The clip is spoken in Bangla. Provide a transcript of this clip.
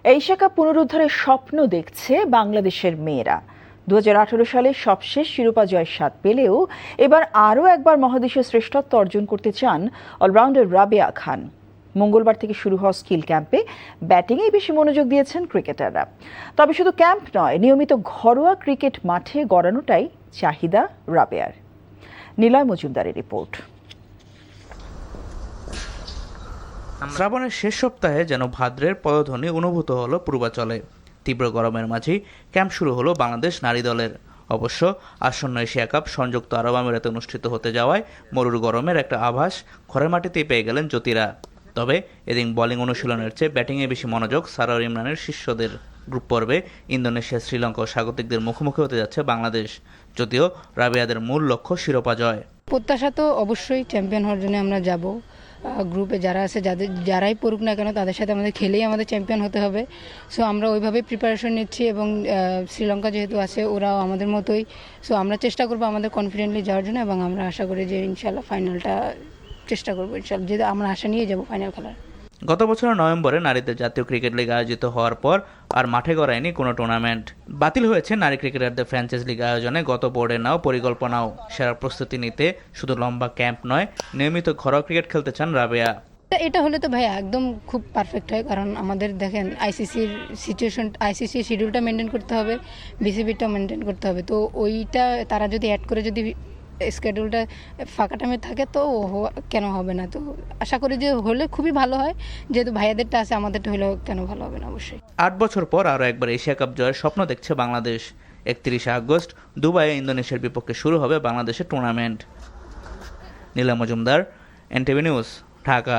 এশিয়া কাপ পুনরুদ্ধারের স্বপ্ন দেখছে বাংলাদেশের মেয়েরা। 2018 সালে সবশেষ শিরোপা জয়ের স্বাদ পেলেও এবার আরও একবার মহাদেশীয় শ্রেষ্ঠত্ব অর্জন করতে চান অলরাউন্ডার রাবেয়া খান। মঙ্গলবার থেকে শুরু হওয়া স্কিল ক্যাম্পে ব্যাটিংয়েই বেশি মনোযোগ দিয়েছেন ক্রিকেটাররা। তবে শুধু ক্যাম্প নয়, নিয়মিত ঘরোয়া ক্রিকেট মাঠে গড়ানোটাই চাহিদা রাবেয়ার। নিলয় মজুমদারের রিপোর্ট। শ্রাবণের শেষ সপ্তাহে যেন ভাদ্রের পদধ্বনি অনুভূত হলো পূর্বাচলে। তীব্র গরমের মাঝেই ক্যাম্প শুরু হলো বাংলাদেশ নারী দলের। অবশ্য আসন্ন এশিয়া কাপ সংযুক্ত আরব আমিরাতে অনুষ্ঠিত হতে যাওয়ায় মরুর গরমের একটা আভাস ঘরের মাটিতেই পেয়ে গেলেন জ্যোতিরা। তবে এদিন বোলিং অনুশীলনের চেয়ে ব্যাটিংয়ে বেশি মনোযোগ সারোয়ার ইমরানের শিষ্যদের। গ্রুপ পর্বে ইন্দোনেশিয়া, শ্রীলঙ্কা ও স্বাগতিকদের মুখোমুখি হতে যাচ্ছে বাংলাদেশ। যদিও রাবেয়াদের মূল লক্ষ্য শিরোপা জয়। প্রত্যাশা তো অবশ্যই চ্যাম্পিয়ন হওয়ার জন্য আমরা যাব। গ্রুপে যারা আছে, যারাই পড়ুক না কেন, তাদের সাথে আমাদের খেলেই আমাদের চ্যাম্পিয়ন হতে হবে। সো আমরা ওইভাবেই প্রিপারেশন নিচ্ছি এবং শ্রীলঙ্কা যেহেতু আছে, ওরাও আমাদের মতোই। সো আমরা চেষ্টা করবো আমাদের কনফিডেন্টলি যাওয়ার জন্য এবং আমরা আশা করি যে ইনশাল্লাহ ফাইনালটা চেষ্টা করবো। ইনশাল্লাহ যেহেতু আমরা আশা নিয়ে যাবো ফাইনাল খেলার। গত বছরের নভেম্বরে নারীদের জাতীয় ক্রিকেট লিগ আয়োজিত হওয়ার পর আর মাঠে গড়ায়নি কোনো টুর্নামেন্ট। বাতিল হয়েছে নারী ক্রিকেটারদের ফ্র্যাঞ্চাইজ লিগ আয়োজনে গত বোর্ডের নাও পরিকল্পনাও। সেরা প্রস্তুতি নিতে শুধু লম্বা ক্যাম্প নয়, নিয়মিত ঘরোয়া ক্রিকেট খেলতে চান রাবেয়া। এটা হলে তো ভাইয়া একদম খুব পারফেক্ট হয়, কারণ আমাদের দেখেন আইসিসির শিডিউলটা মেনটেন করতে হবে, বিসিবিটা মেনটেন করতে হবে। তো ওইটা তারা যদি অ্যাড করে যদি স্কেডিউলটা ফাঁকা টাইমে থাকে তো কেন হবে না। তো আশা করি যে হলে খুবই ভালো হয়, যেহেতু ভাইয়াদেরটা আছে, আমাদেরটা হলেও কেন ভালো হবে না। অবশ্যই 8 বছর পর আরও একবার এশিয়া কাপ জয়ের স্বপ্ন দেখছে বাংলাদেশ। 31 আগস্ট দুবাইয়ে ইন্দোনেশিয়ার বিপক্ষে শুরু হবে বাংলাদেশের টুর্নামেন্ট। নীলা মজুমদার, এনটিভি নিউজ, ঢাকা।